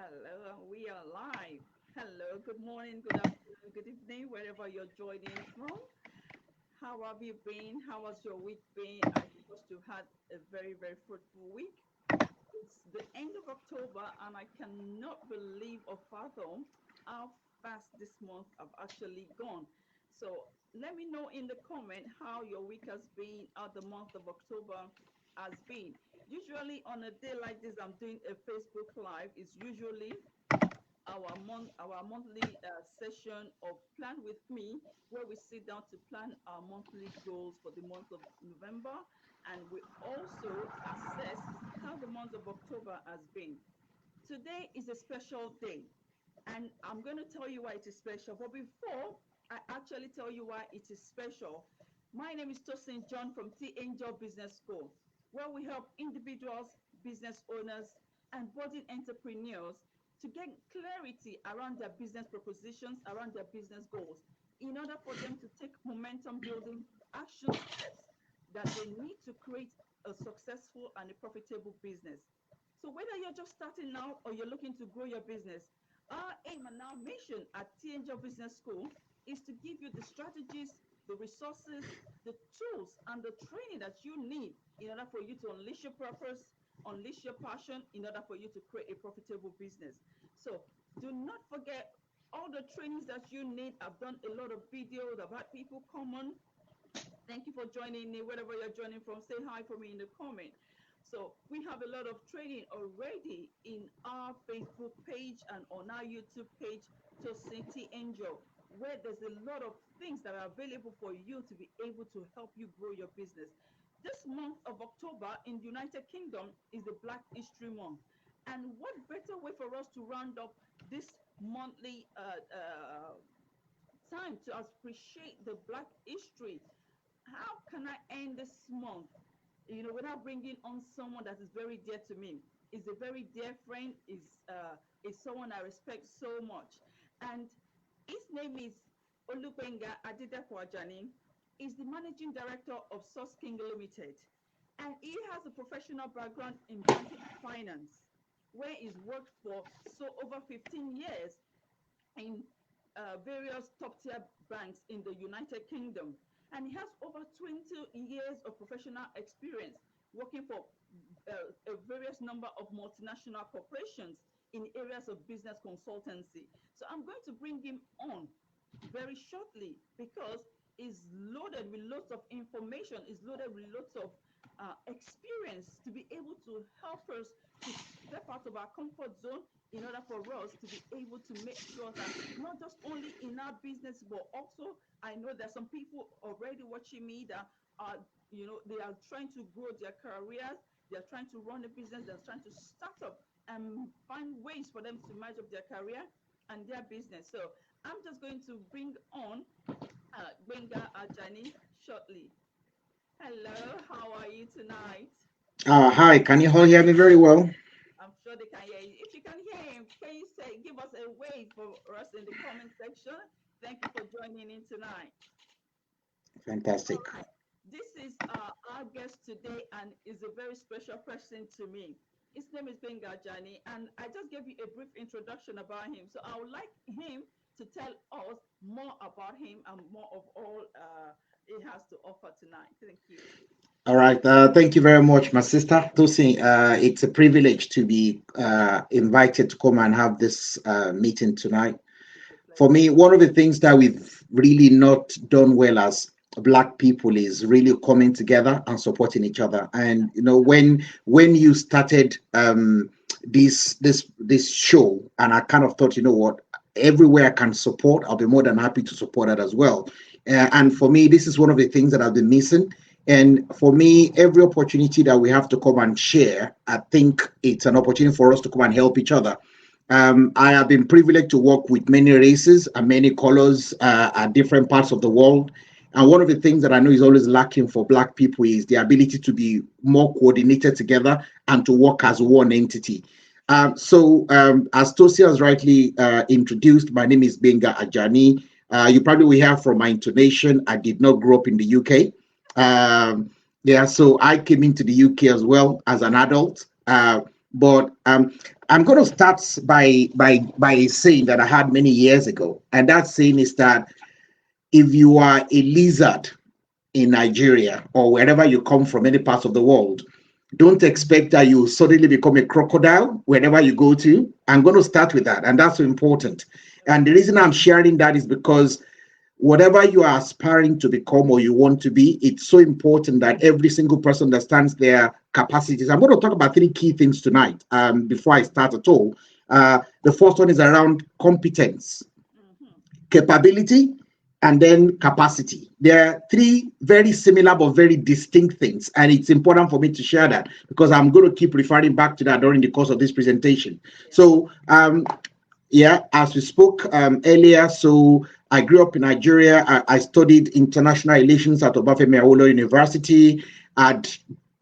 Hello, we are live. Hello, good morning, good afternoon, good evening, wherever you're joining from. How have you been? How has your week been? I suppose you had a very, very fruitful week. It's the end of October, and I cannot believe or fathom how fast this month have actually gone. So let me know in the comment how your week has been, how the month of October has been. Usually on a day like this, I'm doing a Facebook Live. It's usually our monthly session of Plan with Me, where we sit down to plan our monthly goals for the month of November, and we also assess how the month of October has been. Today is a special day, and I'm going to tell you why it is special. But before I actually tell you why it is special, my name is Tosin John from T Angel Business School, where we help individuals, business owners, and budding entrepreneurs to get clarity around their business propositions, around their business goals, in order for them to take momentum building action steps that they need to create a successful and a profitable business. So whether you're just starting now or you're looking to grow your business, our aim and our mission at T Angel Business School is to give you the strategies, the resources, the tools, and the training that you need in order for you to unleash your purpose, unleash your passion, in order for you to create a profitable business. So do not forget all the trainings that you need. I've done a lot of videos about people common. Thank you for joining me, wherever you're joining from. Say hi for me in the comment. So we have a lot of training already in our Facebook page and on our YouTube page, to City Angel, where there's a lot of things that are available for you to be able to help you grow your business. This month of October in the United Kingdom is the Black History Month. And what better way for us to round up this monthly time to appreciate the Black history? How can I end this month, without bringing on someone that is very dear to me? Is a very dear friend, is someone I respect so much. And his name is Olugbenga Adedapo Ajani. He's the managing director of Sourceking Limited. And he has a professional background in banking and finance, where he's worked for over 15 years in various top tier banks in the United Kingdom. And he has over 20 years of professional experience working for a various number of multinational corporations in areas of business consultancy. So I'm going to bring him on very shortly because he's loaded with lots of information, is loaded with lots of experience to be able to help us to step out of our comfort zone in order for us to be able to make sure that not just only in our business, but also I know there's some people already watching me that are, they are trying to grow their careers, they're trying to run a business, they're trying to start up and find ways for them to match up their career and their business. So I'm just going to bring on Benga Ajani shortly. Hello, how are you tonight? Hi, can you all hear me very well? I'm sure they can hear you. If you can hear him, can you give us a wave for us in the comment section? Thank you for joining in tonight. Fantastic. All right. This is our guest today, and is a very special person to me. His name is Benga Ajani, and I just gave you a brief introduction about him. So I would like him to tell us more about him and more of all he has to offer tonight. Thank you. All right. Thank you very much, my sister Tosi. It's a privilege to be invited to come and have this meeting tonight. For me, one of the things that we've really not done well as Black people is really coming together and supporting each other. And when you started this show, and I kind of thought, what, everywhere I can support, I'll be more than happy to support it as well. And for me, this is one of the things that I've been missing. And for me, every opportunity that we have to come and share, I think it's an opportunity for us to come and help each other. I have been privileged to work with many races and many colors at different parts of the world. And one of the things that I know is always lacking for Black people is the ability to be more coordinated together and to work as one entity. As Tosi has rightly introduced, my name is Benga Ajani. You probably will hear from my intonation. I did not grow up in the UK. So I came into the UK as well as an adult. But I'm going to start by saying that I had many years ago, and that saying is that if you are a lizard in Nigeria or wherever you come from, any parts of the world, don't expect that you suddenly become a crocodile wherever you go to. I'm going to start with that, and that's so important. And the reason I'm sharing that is because whatever you are aspiring to become or you want to be, it's so important that every single person understands their capacities. I'm going to talk about three key things tonight before I start at all. The first one is around competence, capability, and then capacity. There are three very similar but very distinct things, and it's important for me to share that because I'm going to keep referring back to that during the course of this presentation. So, yeah, as we spoke earlier, so I grew up in Nigeria. I studied international relations at Obafemi Awolowo University. I'd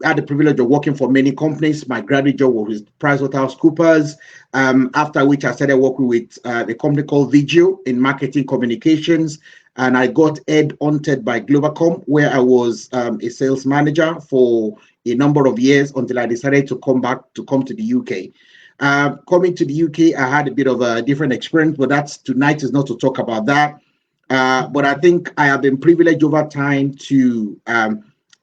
had the privilege of working for many companies. My graduate job was with PricewaterhouseCoopers, after which I started working with a company called Vigio in marketing communications. And I got head-hunted by Globacom, where I was a sales manager for a number of years until I decided to come to the UK. Coming to the UK, I had a bit of a different experience, but that's tonight is not to talk about that. But I think I have been privileged over time to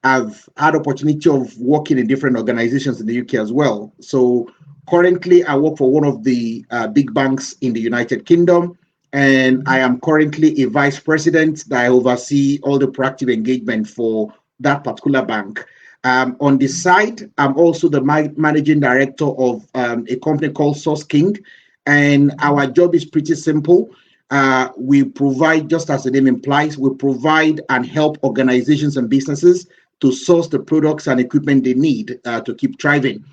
have had opportunity of working in different organizations in the UK as well. So currently, I work for one of the big banks in the United Kingdom, and I am currently a vice president that I oversee all the proactive engagement for that particular bank. On the side, I'm also the managing director of a company called Sourceking, and our job is pretty simple. We provide, just as the name implies, we provide and help organizations and businesses to source the products and equipment they need to keep thriving.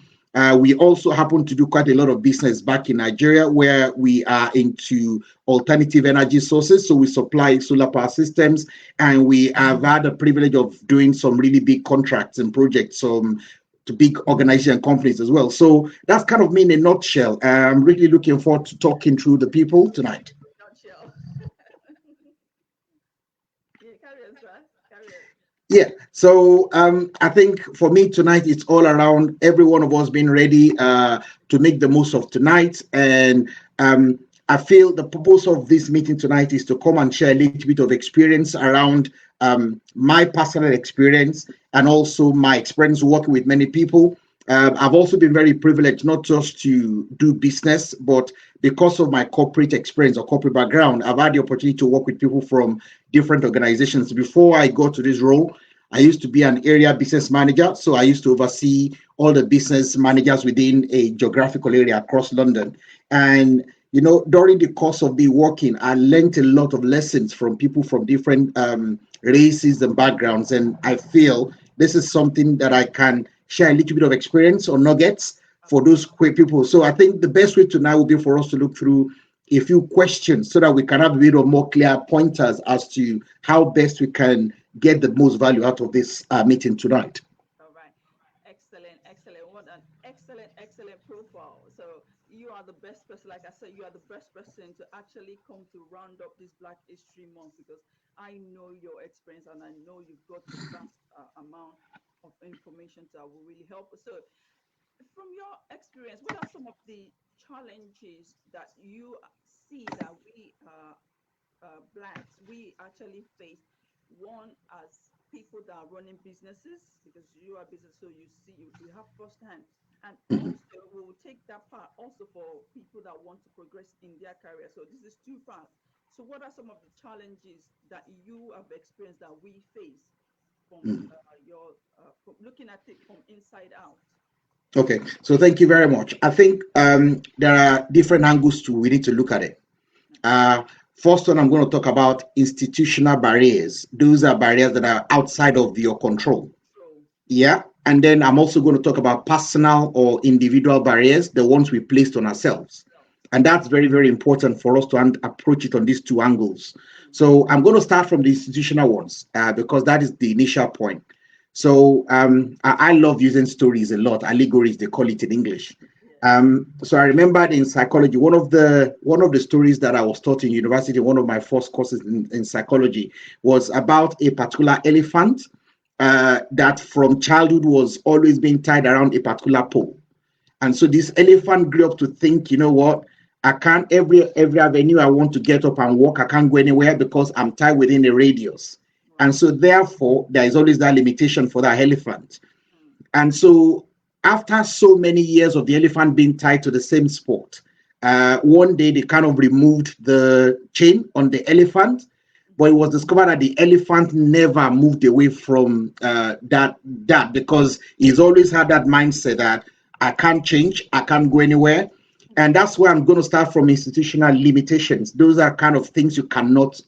We also happen to do quite a lot of business back in Nigeria where we are into alternative energy sources. So we supply solar power systems, and we have had the privilege of doing some really big contracts and projects to big organizations and companies as well. So that's kind of me in a nutshell. I'm really looking forward to talking through the people tonight. Nutshell. Yeah, carry on, sir. Carry on. Yeah, so I think for me tonight, it's all around every one of us being ready to make the most of tonight. And I feel the purpose of this meeting tonight is to come and share a little bit of experience around my personal experience and also my experience working with many people. I've also been very privileged not just to do business, but because of my corporate experience or corporate background, I've had the opportunity to work with people from different organizations. Before I got to this role, I used to be an area business manager. So I used to oversee all the business managers within a geographical area across London. And, you know, during the course of me working, I learned a lot of lessons from people from different races and backgrounds. And I feel this is something that I can share a little bit of experience or nuggets for those people. So I think the best way tonight will be for us to look through a few questions so that we can have a bit of more clear pointers as to how best we can get the most value out of this meeting tonight. All right. Excellent, excellent. What an excellent, excellent profile. So you are the best person, like I said, you are the best person to actually come to round up this Black History Month because I know your experience and I know you've got a vast amount of information that will really help us. So from your experience, what are some of the challenges that you see that we blacks we actually face? One, as people that are running businesses, because you are business, so you see you have firsthand, and Mhm. also we will take that part also for people that want to progress in their career. So this is two parts. So what are some of the challenges that you have experienced that we face from Mhm. your from looking at it from inside out? Okay, so thank you very much. I think there are different angles to we need to look at it. Okay. Uh, First one, I'm going to talk about institutional barriers. Those are barriers that are outside of your control. Control. Yeah. And then I'm also going to talk about personal or individual barriers, the ones we placed on ourselves. Self. And that's very, very important for us to approach it on these two angles. Mm-hmm. So I'm going to start from the institutional ones because that is the initial point. So I love using stories a lot, allegories, they call it in English. Yes. So I remembered in psychology, one of the stories that I was taught in university, one of my first courses in psychology, was about a particular elephant that from childhood was always being tied around a particular pole. And so this elephant grew up to think, you know what? I can't every avenue I want to get up and walk, I can't go anywhere because I'm tied within a radius. And so therefore, there is always that limitation for that elephant. And so after so many years of the elephant being tied to the same spot, one day they kind of removed the chain on the elephant, but it was discovered that the elephant never moved away from that because he's always had that mindset that I can't change, I can't go anywhere. And that's where I'm going to start from institutional limitations. Those are kind of things you cannot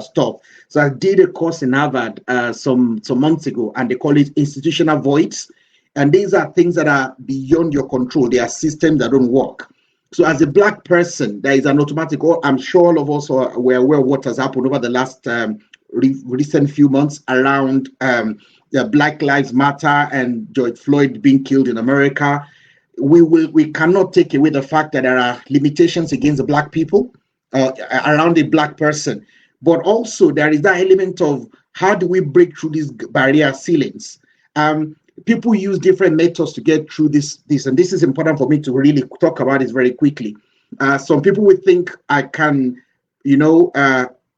stop. So I did a course in Harvard some months ago, and they call it institutional voids. And these are things that are beyond your control. They are systems that don't work. So as a Black person, there is an automatic, I'm sure all of us were aware of what has happened over the last recent few months around the Black Lives Matter and George Floyd being killed in America. We cannot take away the fact that there are limitations against the Black people around a Black person. But also there is that element of how do we break through these barrier ceilings? People use different methods to get through this, and this is important for me to really talk about this very quickly. Some people would think I can,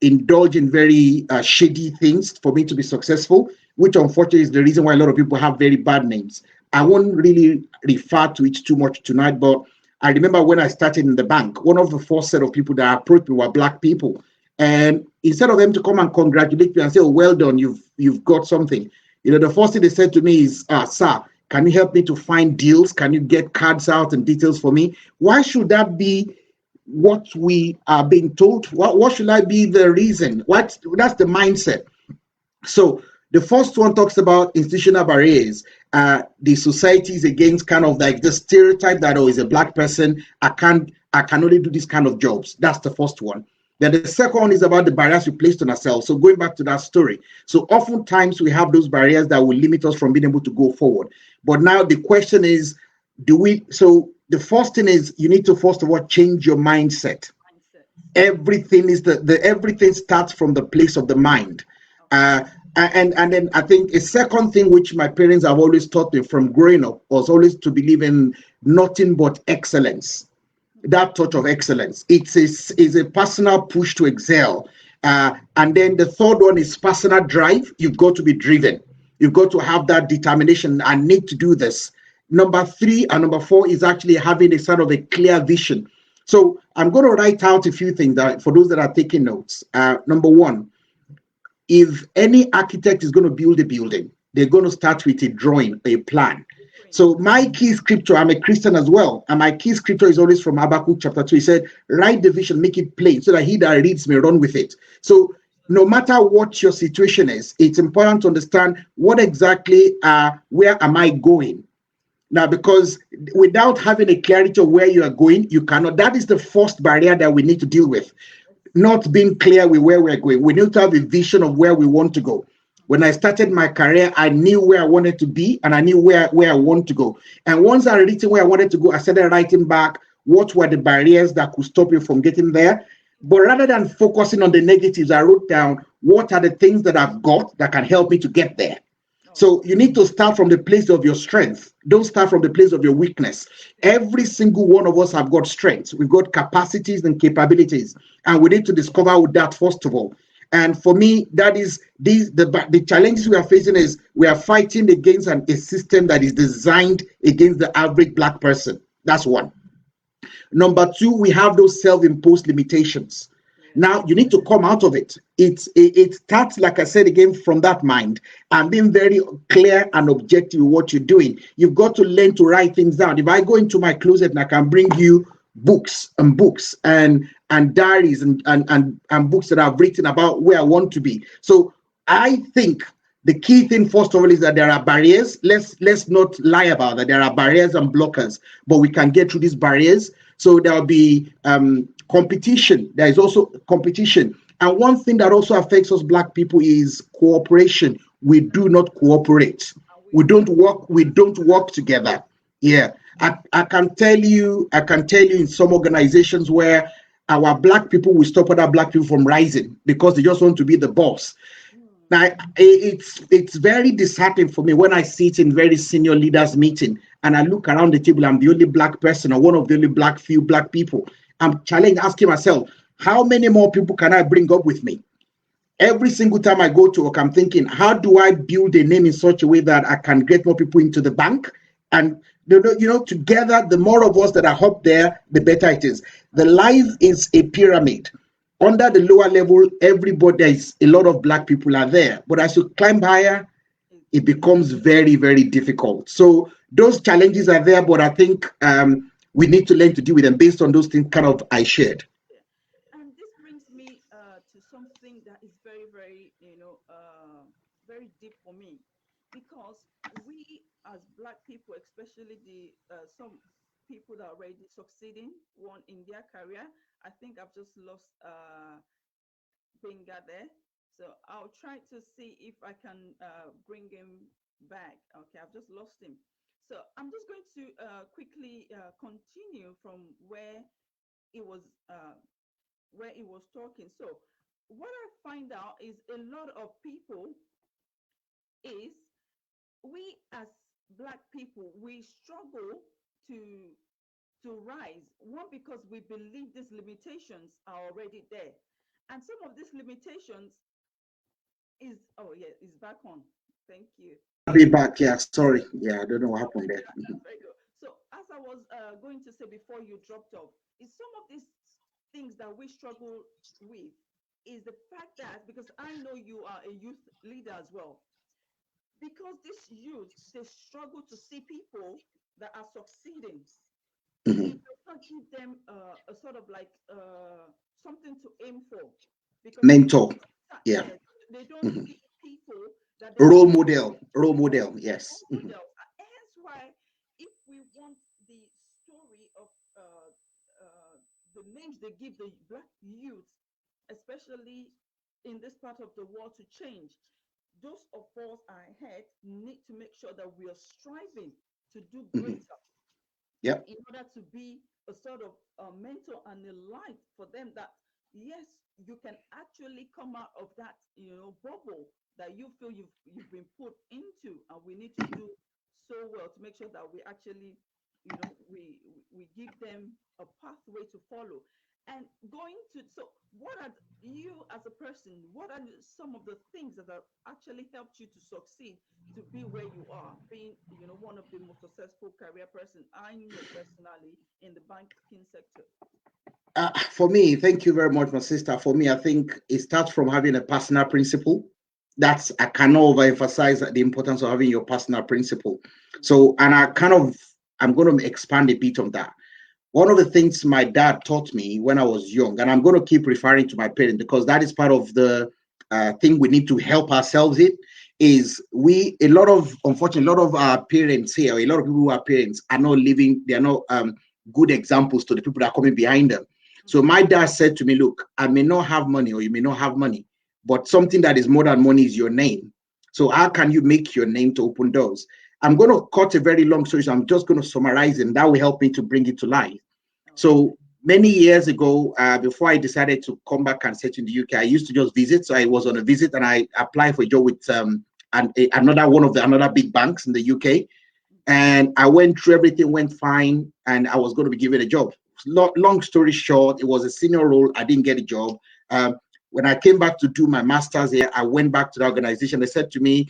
indulge in very shady things for me to be successful, which unfortunately is the reason why a lot of people have very bad names. I won't really refer to it too much tonight, but I remember when I started in the bank, one of the first set of people that approached me were Black people. And instead of them to come and congratulate me and say, oh, well done, you've got something. The first thing they said to me is, sir, can you help me to find deals? Can you get cards out and details for me? Why should that be what we are being told? What should I be the reason? That's the mindset. So the first one talks about institutional barriers. The society is against kind of like the stereotype that, oh, is a Black person, I can only do this kind of jobs. That's the first one. Then the second one is about the barriers we placed on ourselves. So going back to that story. So oftentimes we have those barriers that will limit us from being able to go forward. But now the question is, so the first thing is you need to first of all change your mindset. Everything is everything starts from the place of the mind. And then I think a second thing which my parents have always taught me from growing up was always to believe in nothing but excellence. That thought of excellence. It's a personal push to excel. And then the third one is personal drive. You've got to be driven. You've got to have that determination. I need to do this. Number 3 and number 4 is actually having a sort of a clear vision. So I'm going to write out a few things that for those that are taking notes. Number 1, if any architect is going to build a building, they're going to start with a drawing, a plan. So my key scripture, I'm a Christian as well, and my key scripture is always from Habakkuk chapter 2. He said, write the vision, make it plain, so that he that reads may run with it. So no matter what your situation is, it's important to understand what exactly, where am I going? Now, because without having a clarity of where you are going, you cannot. That is the first barrier that we need to deal with. Not being clear with where we're going. We need to have a vision of where we want to go. When I started my career, I knew where I wanted to be and I knew where I want to go. And once I written where I wanted to go, I started writing back what were the barriers that could stop you from getting there. But rather than focusing on the negatives, I wrote down what are the things that I've got that can help me to get there. So you need to start from the place of your strength. Don't start from the place of your weakness. Every single one of us have got strengths. We've got capacities and capabilities. And we need to discover that first of all. And for me, that is the challenges we are facing is we are fighting against a system that is designed against the average Black person. That's one. Number 2, we have those self-imposed limitations. Now, you need to come out of it. It starts, like I said again, from that mind and being very clear and objective with what you're doing. You've got to learn to write things down. If I go into my closet and I can bring you books and diaries and books that I've written about where I want to be. So I think the key thing, first of all, is that there are barriers. Let's not lie about that. There are barriers and blockers, but we can get through these barriers. So there'll be competition. There is also competition. And one thing that also affects us Black people is cooperation. We do not cooperate. We don't work together. Yeah. I can tell you in some organizations where our Black people will stop other Black people from rising because they just want to be the boss. Now, it's very disheartening for me when I sit in very senior leaders meeting and I look around the table, I'm the only black person or one of the only few black people. I'm challenged, asking myself, how many more people can I bring up with me? Every single time I go to work, I'm thinking, how do I build a name in such a way that I can get more people into the bank? And together, the more of us that are up there, the better it is. The life is a pyramid. Under the lower level, everybody, there is a lot of black people are there. But as you climb higher, it becomes very, very difficult. So those challenges are there, but I think we need to learn to deal with them based on those things kind of I shared. And this brings me to something that is very, very, very deep for me, because we as Black people, especially the some people that are already succeeding one in their career. I think I've just lost Benga there, so I'll try to see if I can bring him back. Okay, I've just lost him. So I'm just going to quickly continue from it was uh, where he was talking. So what I find out is a lot of people is we as Black people, we struggle to rise. One, because we believe these limitations are already there. And some of these limitations is back on. Thank you. I'll be back. Yeah, sorry. Yeah, I don't know what happened there. That's very good. So as I was going to say before you dropped off, is some of these things that we struggle with is the fact that, because I know you are a youth leader as well, because these youth, they struggle to see people that are succeeding. Mhm. It does not give them a sort of like something to aim for, because Mentor. Yeah. yes, they don't Mhm. see people that they Role can model. Role model. Yes. Mhm. model. Hence why, if we want the story of the names they give the Black youth, especially in this part of the world, to change, those of us ahead need to make sure that we are striving to do Mhm. greater Yep. in order to be a sort of a mentor and a light for them, that yes, you can actually come out of that bubble that you feel you've been put into, and we need to do so well to make sure that we actually we give them a pathway to follow. And going to, so what are you as a person, what are some of the things that have actually helped you to succeed, to be where you are, being one of the most successful career person I know personally in the banking sector? For me, thank you very much, my sister. For me, I think it starts from having a personal principle. That's, I cannot overemphasize the importance of having your personal principle. So, and I'm going to expand a bit on that. One of the things my dad taught me when I was young, and I'm going to keep referring to my parents because that is part of the thing we need to help ourselves in, is unfortunately, a lot of our parents here, a lot of people who are parents are not living, they are not good examples to the people that are coming behind them. So my dad said to me, look, I may not have money or you may not have money, but something that is more than money is your name. So how can you make your name to open doors? I'm going to cut a very long story, so I'm just going to summarize it, and that will help me to bring it to life. So many years ago, before I decided to come back and settle in the UK, I used to just visit. So I was on a visit and I applied for a job with another one of the another big banks in the UK. And I went through, everything went fine, and I was going to be given a job. Long story short, it was a senior role. I didn't get a job. When I came back to do my master's here, I went back to the organization. They said to me,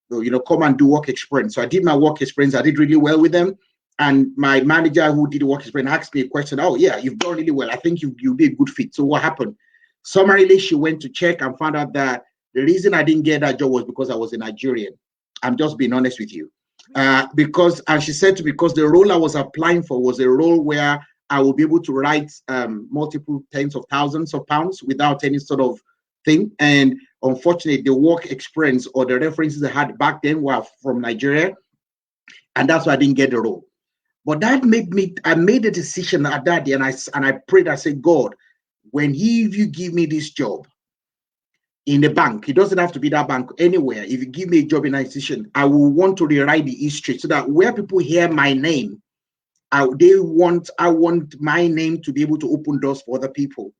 come and do work experience. So I did my work experience. I did really well with them. And my manager who did the work experience asked me a question. Oh, yeah, you've done really well. I think you'll be a good fit. So what happened? Summarily, she went to check and found out that the reason I didn't get that job was because I was a Nigerian. I'm just being honest with you. And she said because the role I was applying for was a role where I will be able to write multiple tens of thousands of pounds without any sort of thing. And unfortunately, the work experience or the references I had back then were from Nigeria. And that's why I didn't get the role. But that I made a decision at that day, and I prayed, I said, God, if you give me this job in the bank, it doesn't have to be that bank, anywhere. If you give me a job in an institution, I will want to rewrite the history so that where people hear my name, I want my name to be able to open doors for other people.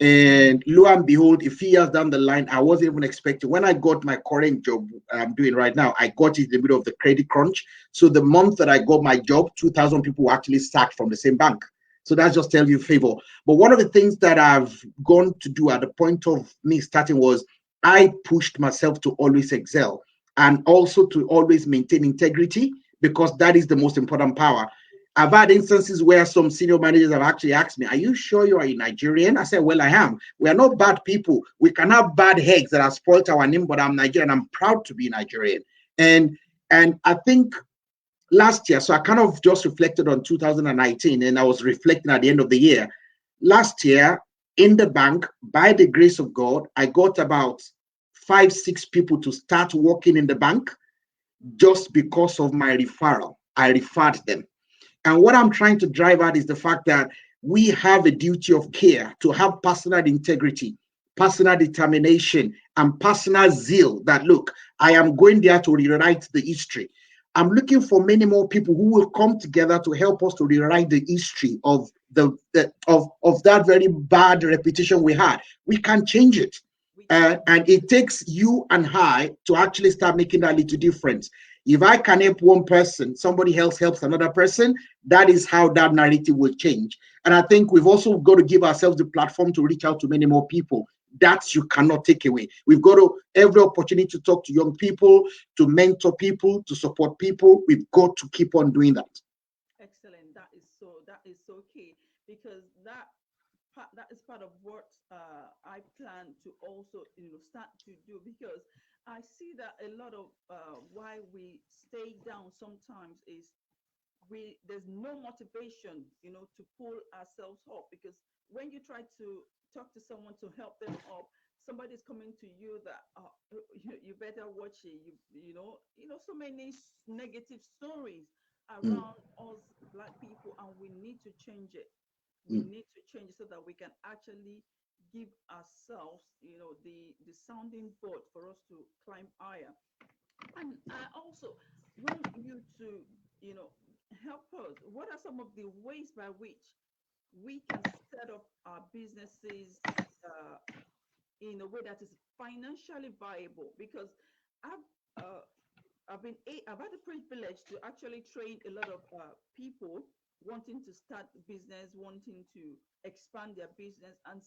And lo and behold, a few years down the line, I wasn't even expecting. When I got my current job I'm doing right now, I got it in the middle of the credit crunch. So the month that I got my job, 2,000 people were actually sacked from the same bank. So that's just tell you favor. But one of the things that I've gone to do at the point of me starting was I pushed myself to always excel and also to always maintain integrity, because that is the most important power. I've had instances where some senior managers have actually asked me, "Are you sure you are a Nigerian?" I said, "Well, I am. We are not bad people. We can have bad eggs that have spoiled our name, but I'm Nigerian. I'm proud to be Nigerian." And I think last year, so I kind of just reflected on 2019, and I was reflecting at the end of the year. Last year, in the bank, by the grace of God, I got about 5, 6 people to start working in the bank just because of my referral. I referred them. And what I'm trying to drive at is the fact that we have a duty of care to have personal integrity, personal determination, and personal zeal that, look, I am going there to rewrite the history. I'm looking for many more people who will come together to help us to rewrite the history of of that very bad reputation we had. We can change it. And it takes you and I to actually start making that little difference. If I can help one person, somebody else helps another person, that is how that narrative will change. And I think we've also got to give ourselves the platform to reach out to many more people. That you cannot take away. We've got to every opportunity to talk to young people, to mentor people, to support people. We've got to keep on doing that. Excellent. That is so key, because that is part of what I plan to also start to do, because I see that a lot of why we stay down sometimes is there's no motivation to pull ourselves up, because when you try to talk to someone to help them up, somebody's coming to you that you better watch it, so many negative stories Mm, around us black people, and we need to change it. We mm, need to change it so that we can actually give ourselves the sounding board for us to climb higher. And I also want you to, help us. What are some of the ways by which we can set up our businesses uh, in a way that is financially viable? Because I've uh, I've had the privilege to actually train a lot of people wanting to start business, wanting to expand their business, and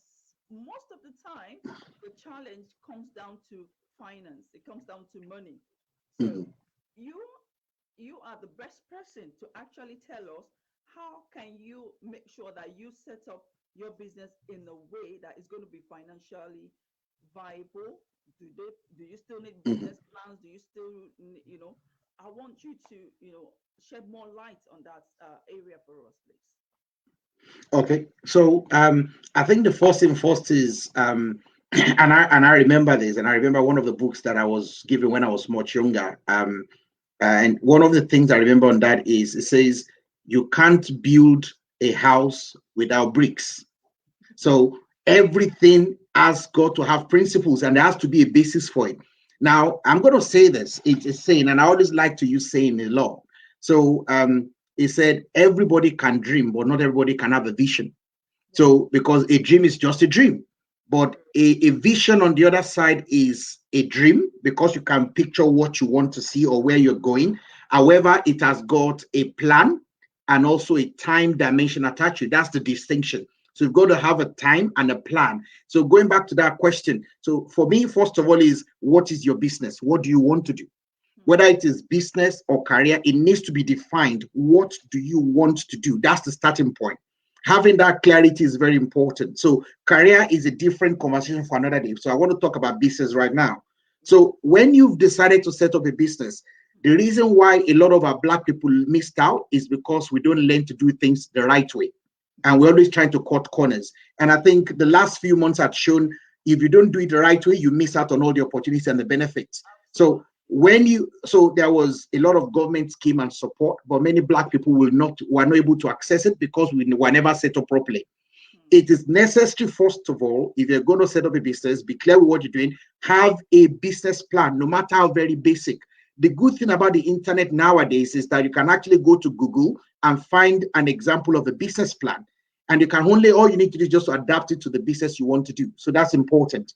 most of the time, the challenge comes down to finance. It comes down to money. So mm. you you are the best person to actually tell us how can you make sure that you set up your business in a way that is going to be financially viable. Do you still need Mhm. business plans? Do you still I want you to shed more light on that area for us, please. Okay, so I think the first thing first is and I remember this, and I remember one of the books that I was given when I was much younger. And one of the things I remember on that is it says you can't build a house without bricks. So everything has got to have principles, and there has to be a basis for it. Now, I'm going to say this. It's a saying, and I always like to use saying a lot. So he said, everybody can dream, but not everybody can have a vision. Yeah. So, because a dream is just a dream, but a vision on the other side is a dream because you can picture what you want to see or where you're going. However, it has got a plan and also a time dimension attached to it. That's the distinction. So you've got to have a time and a plan. So going back to that question, so for me, first of all, is what is your business? What do you want to do? Hmm. Whether it is business or career, it needs to be defined. What do you want to do? That's the starting point. Having that clarity is very important. So, career is a different conversation for another day. So, I want to talk about business right now. Yeah. So, when you've decided to set up a business, the reason why a lot of our Black people missed out is because we don't learn to do things the right way. And we're always trying to cut corners. And I think the last few months have shown if you don't do it the right way, you miss out on all the opportunities and the benefits. So, Absolutely. so there was a lot of government scheme and support, but many black people were not able to access it because we were never set up properly. Hmm. It is necessary, first of all, if you're going to set up a business, be clear with what you're doing, have a business plan, no matter how very basic. The good thing about the internet nowadays is that you can actually go to Google and find an example of a business plan. And you can only, all you need to do is just to adapt it to the business you want to do. So that's important.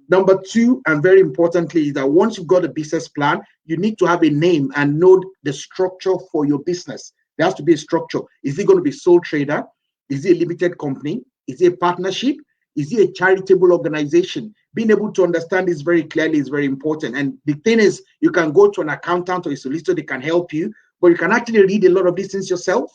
Number two, and very importantly, is that once you've got a business plan, you need to have a name and know the structure for your business. There has to be a structure. Is it going to be sole trader? Is it a limited company? Is it a partnership? Is it a charitable organization? Being able to understand this very clearly is very important. And the thing is, you can go to an accountant or a solicitor, they can help you, but you can actually read a lot of these things yourself.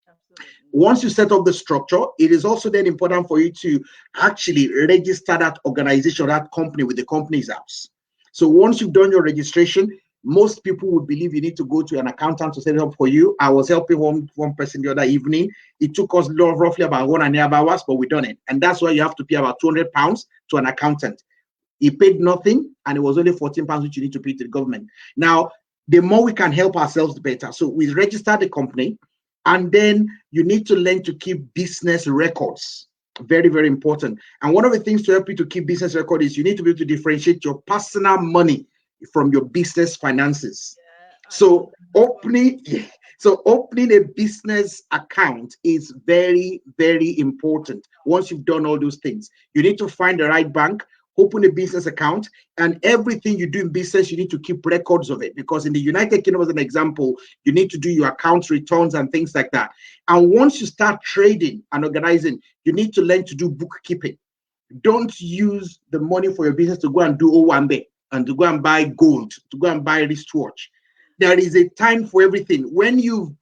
Absolutely. Once you set up the structure, it is also then important for you to actually register that organization, that company with the Companies House. So once you've done your registration, most people would believe you need to go to an accountant to set it up for you. I was helping one person the other evening. It took us roughly about 1.5 hours, but we done it. And that's why you have to pay about £200 to an accountant. He paid nothing, and it was only £14 which you need to pay to the government. Now, the more we can help ourselves, the better. So we register the company, and then you need to learn to keep business records. Very, very important. And one of the things to help you to keep business record is you need to be able to differentiate your personal money from your business finances. So opening a business account is very, very important. Once you've done all those things, you need to find the right bank, open a business account, and everything you do in business, you need to keep records of it, because in the United Kingdom, as an example, you need to do your accounts returns and things like that. And once you start trading and organizing, you need to learn to do bookkeeping. Don't use the money for your business to go and do Owambe and to go and buy gold, to go and buy a wristwatch. There is a time for everything. When you've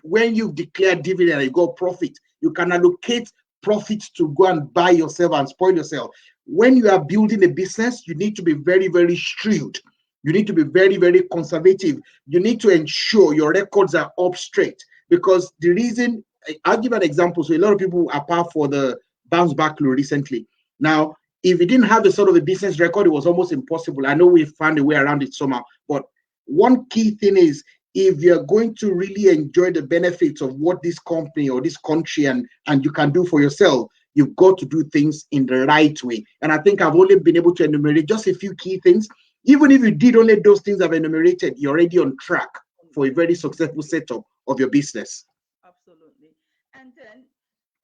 declared dividend and you got profit, you can allocate profits to go and buy yourself and spoil yourself. When you are building a business, you need to be very, very shrewd. You need to be very, very conservative. You need to ensure your records are up straight, because the reason, I'll give an example. So a lot of people apart for the bounce back loan recently. Now, if you didn't have a sort of a business record, it was almost impossible. I know we found a way around it somehow, but one key thing is, if you're going to really enjoy the benefits of what this company or this country and you can do for yourself, you've got to do things in the right way. And I think I've only been able to enumerate just a few key things. Even if you did only those things I've enumerated, you're already on track for a very successful setup of your business. Absolutely. And then,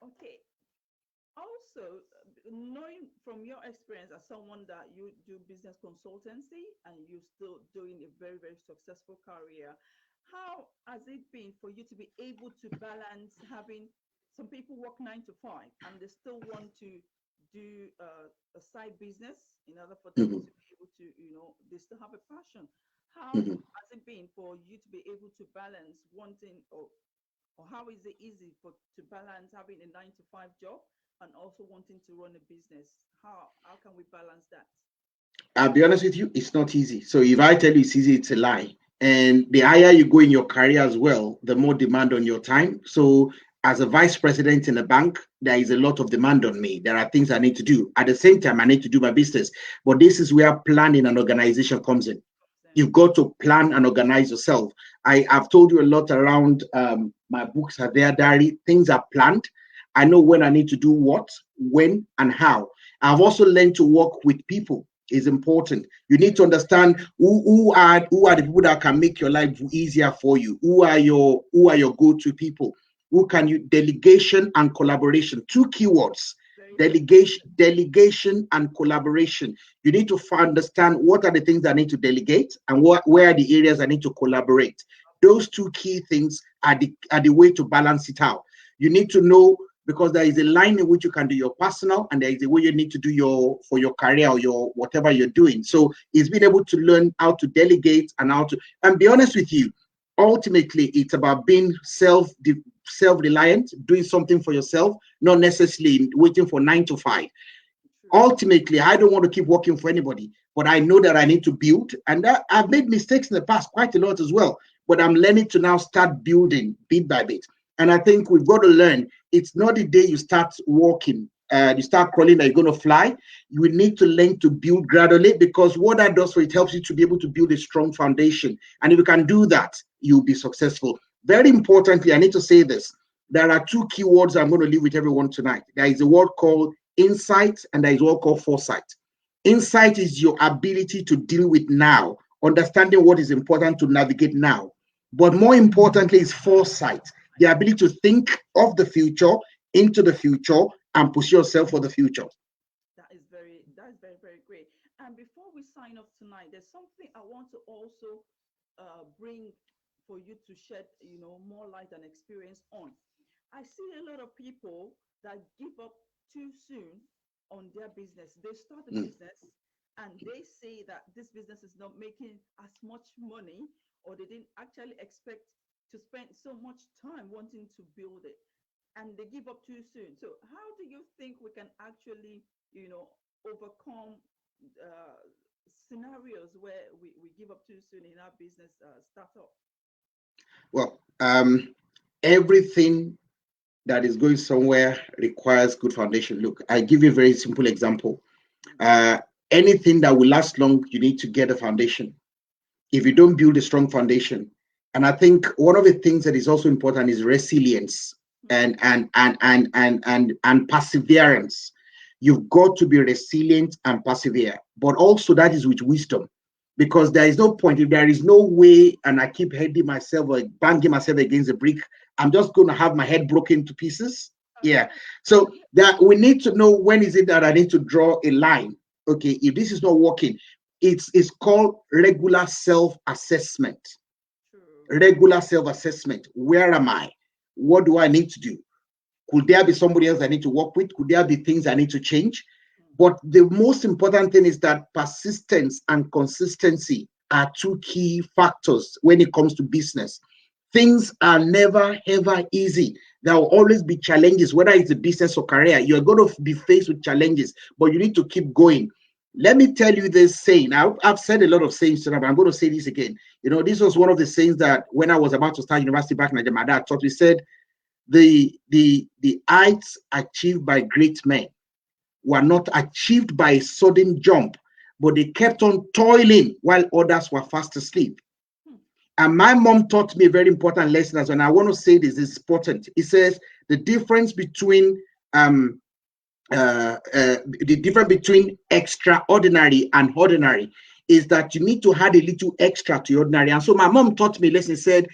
okay, also knowing from your experience as someone that you do business consultancy and you're still doing a very, very successful career, how has it been for you to be able to balance having some people work 9 to 5 and they still want to do a side business in order for them to be able to, they still have a passion. How has it been for you to be able to balance wanting, or how is it easy to balance having a 9 to 5 job and also wanting to run a business? How can we balance that? I'll be honest with you, it's not easy. So if I tell you it's easy, it's a lie. And the higher you go in your career as well, the more demand on your time. So as a vice president in a bank, there is a lot of demand on me. There are things I need to do. At the same time, I need to do my business. But this is where planning and organization comes in. You've got to plan and organize yourself. I've told you a lot around my books are there, diary. Things are planned. I know when I need to do what, when, and how. I've also learned to work with people. Is important. You need to understand who are the people that can make your life easier for you. Who are your go-to people? Who can you delegation and collaboration? 2 keywords. Delegation and collaboration. You need to understand what are the things I need to delegate and where are the areas I need to collaborate. Those 2 key things are the way to balance it out. You need to know, because there is a line in which you can do your personal and there is a way you need to do for your career or your whatever you're doing. So it's being able to learn how to delegate and be honest with you, ultimately it's about being self-reliant, doing something for yourself, not necessarily waiting for 9 to 5. Ultimately, I don't want to keep working for anybody, but I know that I need to build, and that I've made mistakes in the past quite a lot as well, but I'm learning to now start building bit by bit. And I think we've got to learn, it's not the day you start walking, you start crawling that you're going to fly. You will need to learn to build gradually, because what that does for it helps you to be able to build a strong foundation. And if you can do that, you'll be successful. Very importantly, I need to say this. There are 2 keywords I'm going to leave with everyone tonight. There is a word called insight and there is a word called foresight. Insight is your ability to deal with now, understanding what is important to navigate now. But more importantly is foresight, the ability to think of the future into the future and push yourself for the future. That is very, very great. And before we sign off tonight, there's something I want to also bring for you to shed, more light and experience on. I see a lot of people that give up too soon on their business. They start a Mm. business and they say that this business is not making as much money, or they didn't actually expect to spend so much time wanting to build it, and they give up too soon. So how do you think we can actually, overcome uh, scenarios where we give up too soon in our business startup? Well, everything that is going somewhere requires good foundation. Look, I give you a very simple example. Uh, Anything that will last long, you need to get a foundation. If you don't build a strong foundation, and I think one of the things that is also important is resilience and perseverance. You've got to be resilient and persevere, but also that is with wisdom, because there is no point, if there is no way and I keep hitting myself or banging myself against a brick, I'm just going to have my head broken to pieces. Yeah. So that we need to know, when is it that I need to draw a line? Okay, if this is not working, it's called regular self-assessment. True. Regular self-assessment. Where am I? What do I need to do? Could there be somebody else I need to work with? Could there be things I need to change? But the most important thing is that persistence and consistency are two key factors when it comes to business. Things are never ever easy. There will always be challenges, whether it's a business or career. You're going to be faced with challenges, but you need to keep going. Let me tell you this saying. I've said a lot of sayings today, but I'm going to say this again. This was one of the sayings that when I was about to start university back in Nigeria, my dad taught me. Said, the heights achieved by great men were not achieved by a sudden jump, but they kept on toiling while others were fast asleep. And my mom taught me a very important lesson, as when I want to say this is important. It says the difference between extraordinary and ordinary is that you need to add a little extra to ordinary. And so my mom taught me a lesson. Said,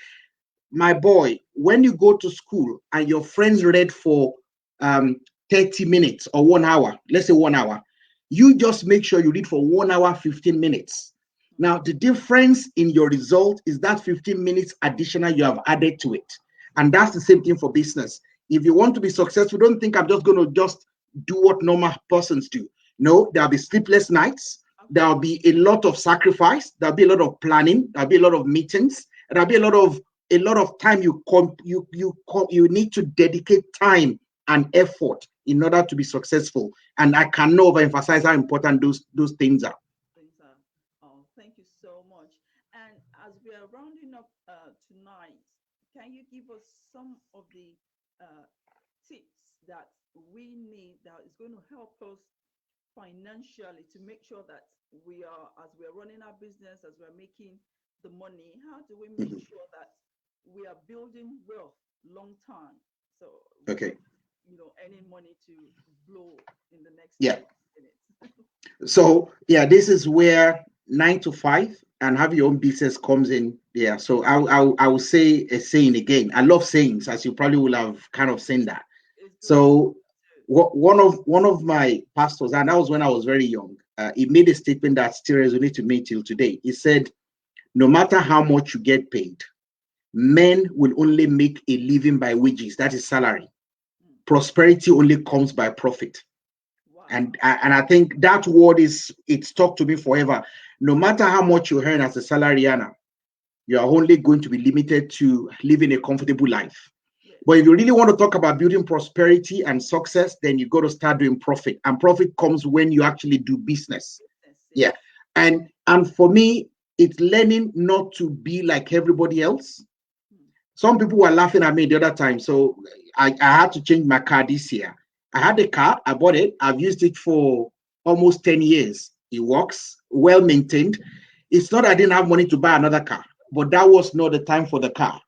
my boy, when you go to school and your friends read for 30 minutes or 1 hour, let's say 1 hour, you just make sure you read for 1 hour, 15 minutes. Now, the difference in your result is that 15 minutes additional you have added to it. And that's the same thing for business. If you want to be successful, don't think I'm just going to just do what normal persons do. No, there'll be sleepless nights. There'll be a lot of sacrifice. There'll be a lot of planning. There'll be a lot of meetings. There'll be a lot of time you need to dedicate time and effort in order to be successful. And I cannot overemphasize how important those things are. Oh, thank you so much. And as we are rounding up tonight, can you give us some of the tips that we need that is going to help us financially to make sure that as we are running our business, as we're making the money, how do we make sure that we are building wealth long time? So okay, earning money to blow in the next yeah minutes. So yeah, this is where 9 to 5 and have your own business comes in. Yeah. So I will say a saying again. I love sayings, as you probably will have kind of seen that. So one of my pastors, and that was when I was very young, he made a statement that still resonates with me till today. He said, no matter how much you get paid, men will only make a living by wages. That is salary. Prosperity only comes by profit. Wow. And I think that word it's stuck to me forever. No matter how much you earn as a salary earner, you are only going to be limited to living a comfortable life. Yes. But if you really want to talk about building prosperity and success, then you got to start doing profit. And profit comes when you actually do business. Yeah. And for me, it's learning not to be like everybody else. Some people were laughing at me the other time. So I had to change my car this year. I had a car, I bought it, I've used it for almost 10 years. It works, well maintained. It's not I didn't have money to buy another car, but that was not the time for the car.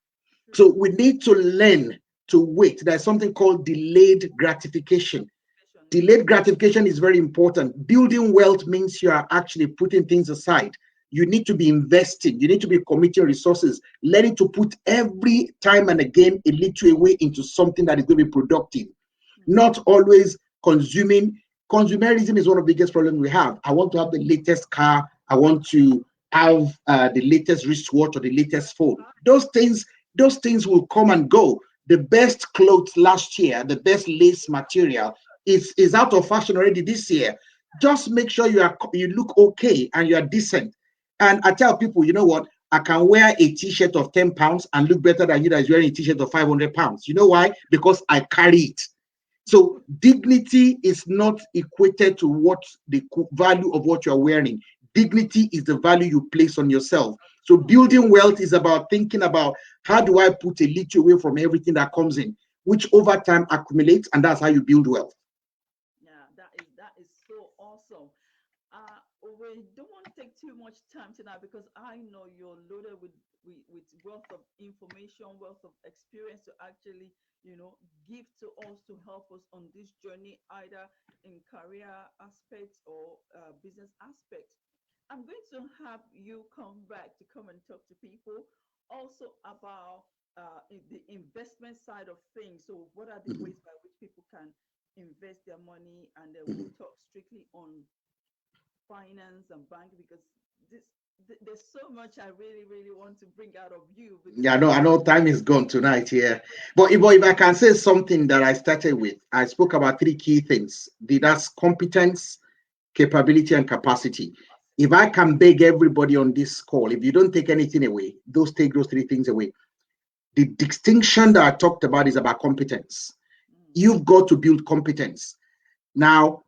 So we need to learn to wait. There's something called delayed gratification. Delayed gratification is very important. Building wealth means you are actually putting things aside. You need to be investing. You need to be committing resources, learning to put every time and again a little away into something that is going to be productive. not always consuming. Consumerism is one of the biggest problems we have. I want to have the latest car. I want to have the latest wristwatch or the latest phone. Those things will come and go. The best clothes last year, the best lace material is out of fashion already this year. Just make sure you look okay and you are decent. And I tell people, you know what? I can wear a t-shirt of 10 pounds and look better than you that is wearing a t-shirt of 500 pounds. You know why? Because I carry it. So dignity is not equated to what the value of what you're wearing. Dignity is the value you place on yourself. So building wealth is about thinking about how do I put a little away from everything that comes in, which over time accumulates, and that's how you build wealth. Yeah, that is so awesome. We don't want to take too much time tonight because I know you're loaded with wealth of information, wealth of experience to actually, give to us to help us on this journey, either in career aspects or business aspects. I'm going to have you come back to come and talk to people also about the investment side of things. So, what are the Mhm. ways by which people can invest their money? And then we'll Mhm. talk strictly on finance and banking because this there's so much I really really want to bring out of you because Yeah, I know time is gone tonight here. But if I can say something that I started with, I spoke about three key things. That's competence, capability, and capacity. If I can beg everybody on this call, if you don't take anything away, take those three things away. The distinction that I talked about is about competence. mm, You've got to build competence. Now,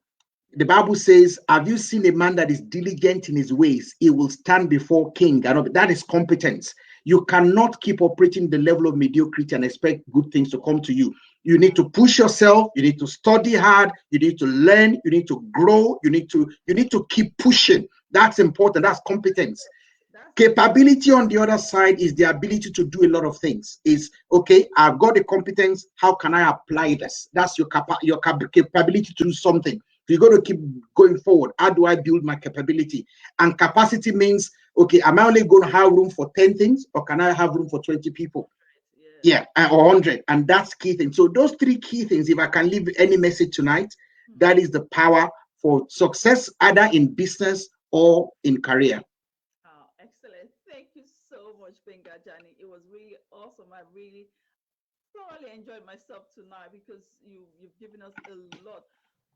the Bible says, have you seen a man that is diligent in his ways? He will stand before king. And that is competence. You cannot keep operating the level of mediocrity and expect good things to come to you. You need to push yourself. You need to study hard. You need to learn. You need to grow. You need to keep pushing. That's important. That's competence. that's it. Capability on the other side is the ability to do a lot of things. Is okay, I've got the competence. How can I apply this? That's your capability to do something. If you're going to keep going forward, how do I build my capability? And capacity means, okay, am I only going to have room for 10 things or can I have room for 20 people? Yeah. Yeah, or 100. And that's key thing. So those three key things, if I can leave any message tonight, Hmm. that is the power for success either in business or in career. Oh, excellent. Thank you so much, Benga Jani. It was really awesome. I really thoroughly enjoyed myself tonight because you've given us a lot,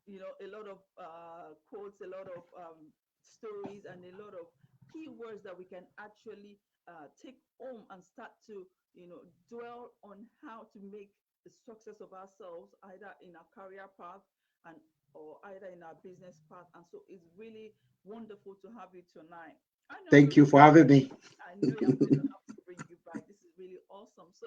a lot of quotes, a lot of stories, and a lot of keywords that we can actually take home and start to, dwell on how to make the success of ourselves, either in our career path and or either in our business path. And so it's really wonderful to have you tonight. I know Thank you're you for having me. I know I'm going to have to bring you back. This is really awesome. So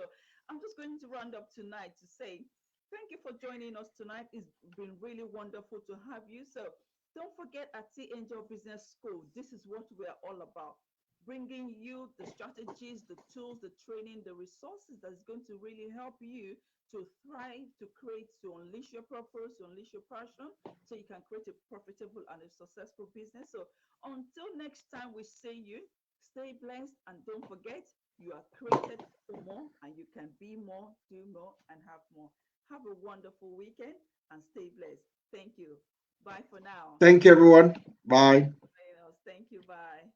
I'm just going to round up tonight to say thank you for joining us tonight. It's been really wonderful to have you. So don't forget at T Angel Business School, this is what we're all about. Bringing you the strategies, the tools, the training, the resources that's going to really help you to thrive, to create, to unleash your purpose, to unleash your passion, so you can create a profitable and a successful business. So until next time we see you, stay blessed and don't forget you are created for more and you can be more, do more, and have more. Have a wonderful weekend and stay blessed. Thank you. Bye for now. Thank you, everyone. Bye. Thank you. Bye.